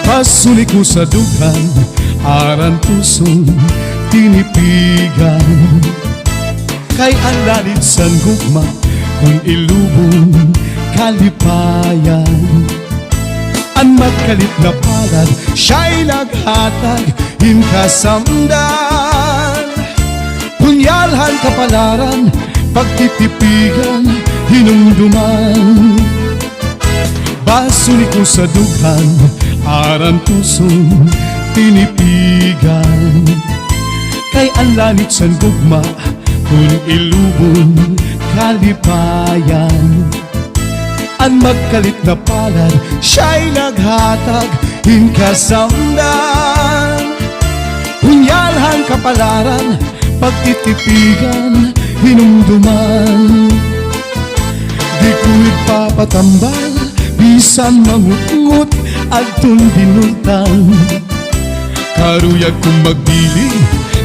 Pasuli ko sa dughan, aran puson tinipigan. Kay ang lalit san gugma, kung ilubong kalipayan. Ang magkalit na palad, siya'y naghatag, hinkasamdan. Punyalhan kapalaran, pagtitipigan, hinumduman. Basuli ko sa dughan, aran puson tinipigan. Kay ang lanit san gugma, kung ilubong kalipayan. Ang magkalit na palad, siya'y naghatag, hinkasamdan. Punyalhan kapalaran, pagtitipigan, hinumduman. Di ko ipapatambal, bisan mangut-ngut at binultang. Karuyag kong magbiling,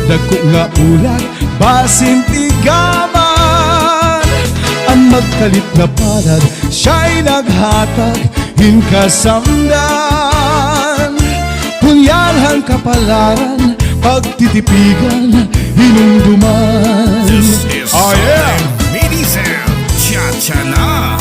dako nga ulat, basin tigaman. Ang magkalit na palad, siya'y naghatag, hinkasamdan. Punyalhan kapalaran, pagtitipigan, hinumduman. This is Sunday Mini Sound Cha-Cha na.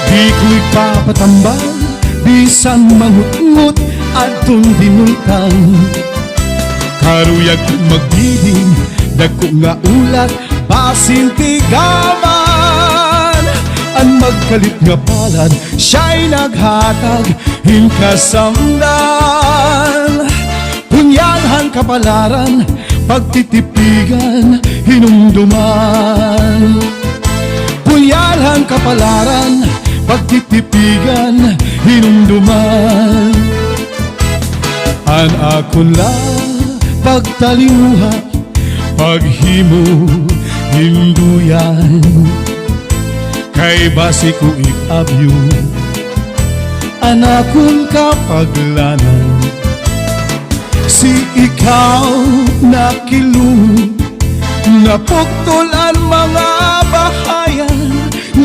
Di ko ipapatambal, bisan mangut-ngut at binultang. Karuyag kong magbiling, dako nga ulat, basin tigaman. Ang magkalit nga palad, siya'y naghatag, hinkasamdan. Punyalhan kapalaran, pagtitipigan, hinumduman. Punyalhan kapalaran, pagtitipigan, hinumduman. An akon la pagtalimuha, paghimo hinduyan. Kay basi ko ikabyo, an akon kapaglanan. Si ikaw na kilung, napuktol ang mga bahayan.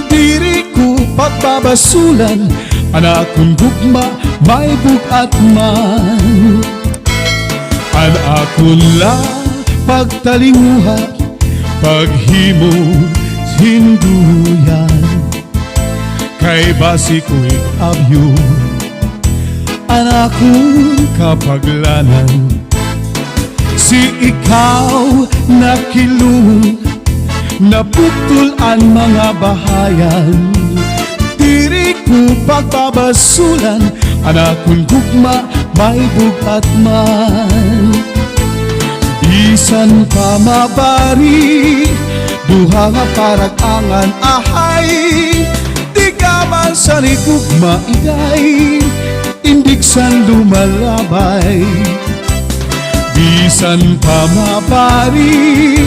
Diri ko pagbabasulan, anak kong gugma may bugat man. An akon la pagtalimuha, paghimo hinduyan. Kay basi ko ikabyo, anak kong kapaglanan. Si ikaw na kilung, napuktol ang mga bahayan. Diri ko pagbabasulan, anak kong gugma may bugat man. Bisan pa mabari, duha nga paragangan ahay. Tigaman sa ni gugma igay, indigsan lumalabay. Bisan pa mabari,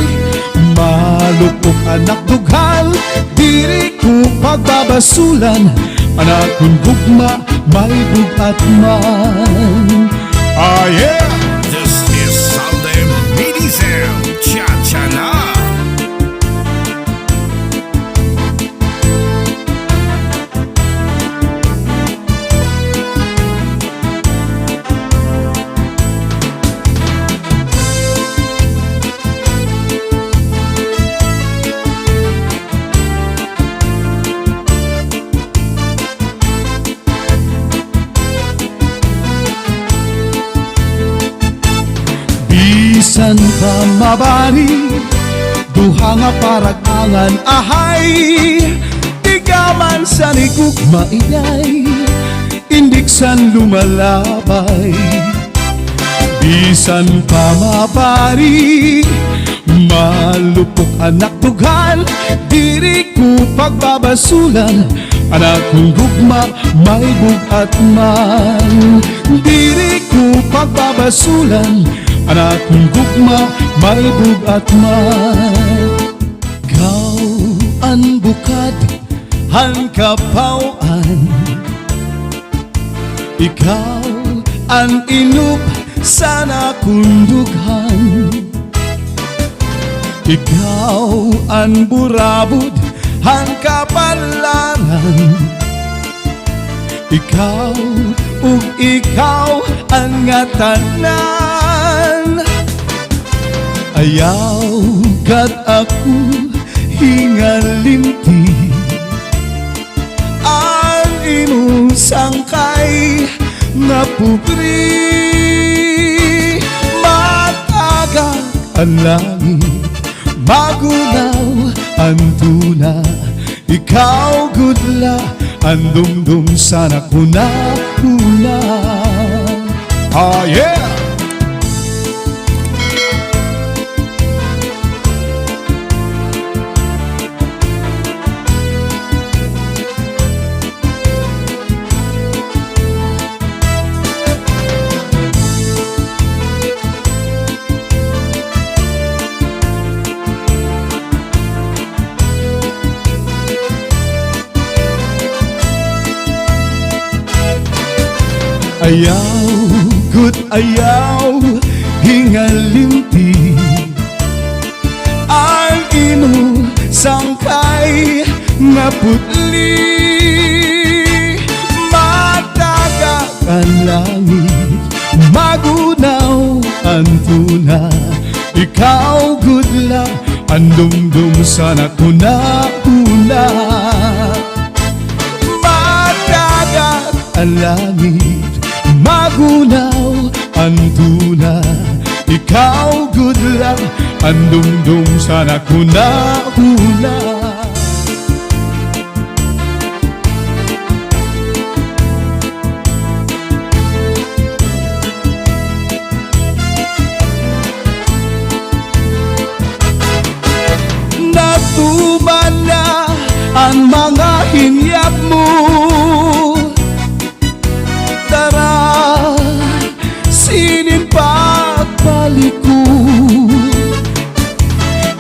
malupok anak dughan. Diri ko pagbabasulan, anak kong gugma may bugat man. Ah yeah! This is Sunday Mini Sound Cha-Cha na. Bisan ka mabari, duha nga paragangan ahay. Tigaman sa ni gugma igay, indigsan lumalabay. Bisan pa mabari, malupok anak dughan. Diri ko pagbabasulan, anak kong gugma may bugat man. Diri ko pagbabasulan, Anak kong gugma, may bugat man. Ikaw ang bukad, ang kapawan. Ikaw ang inup sa nakundughan. Ikaw ang burabod, ang kapalaran. Ikaw ug ikaw ang ngatanan. Ayaw kad ako hingalimti ang imong sangkay na pugri. Matagak ang langit, magunaw ang tuna. Ikaw gudla ang dumdum sa nakuna-kuna. Ah, yeah! Ayaw, good ayaw, hingalimti ang imo sangkay na putli. Matagak ang langit, magunaw ang tuna. Ikaw gudla ang dumdum sa nakuna-una. Matagak ang langit, magunaw ang tuna. Ikaw gudla ang dumdum sa nakuna-una. Natuman na ang mga hinyap mo. Tara, sinin pagbalik ko.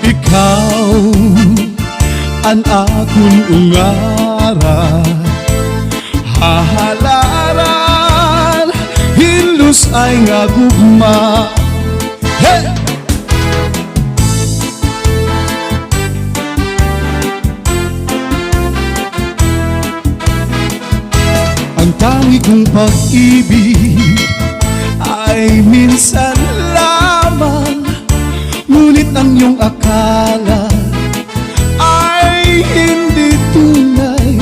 Ikaw ang akong ungara, hahalaran, hilos ay nga gugma. Hey! Ang tangi kong pag-ibig ay minsan lamang, ngunit ang iyong akala ay hindi tunay.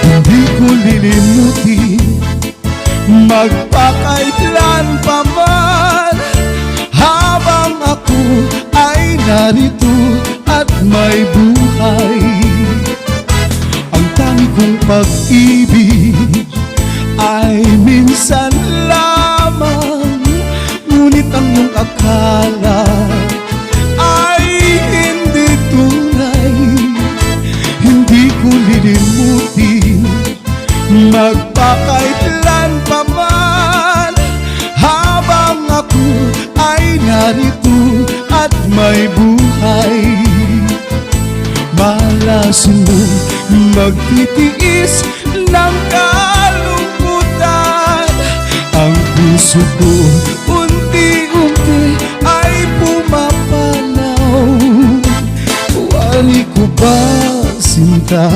Hindi ko lilimutin, magpakailan pa man, habang ako ay narito at may buhay. Ang tangi kong pag-ibig ay minsan lamang, ngunit ang iyong akala ay hindi tunay. Hindi ko lilimutin, magpakailan pa man, habang ako ay narito at may buhay. Malasin mo magtitiis ng kalungkutan. Ang puso ko unti-unti ay pumapanaw. Wari ko ba, sinta,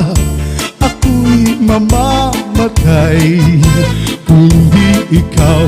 ako'y mamamatay kung di ikaw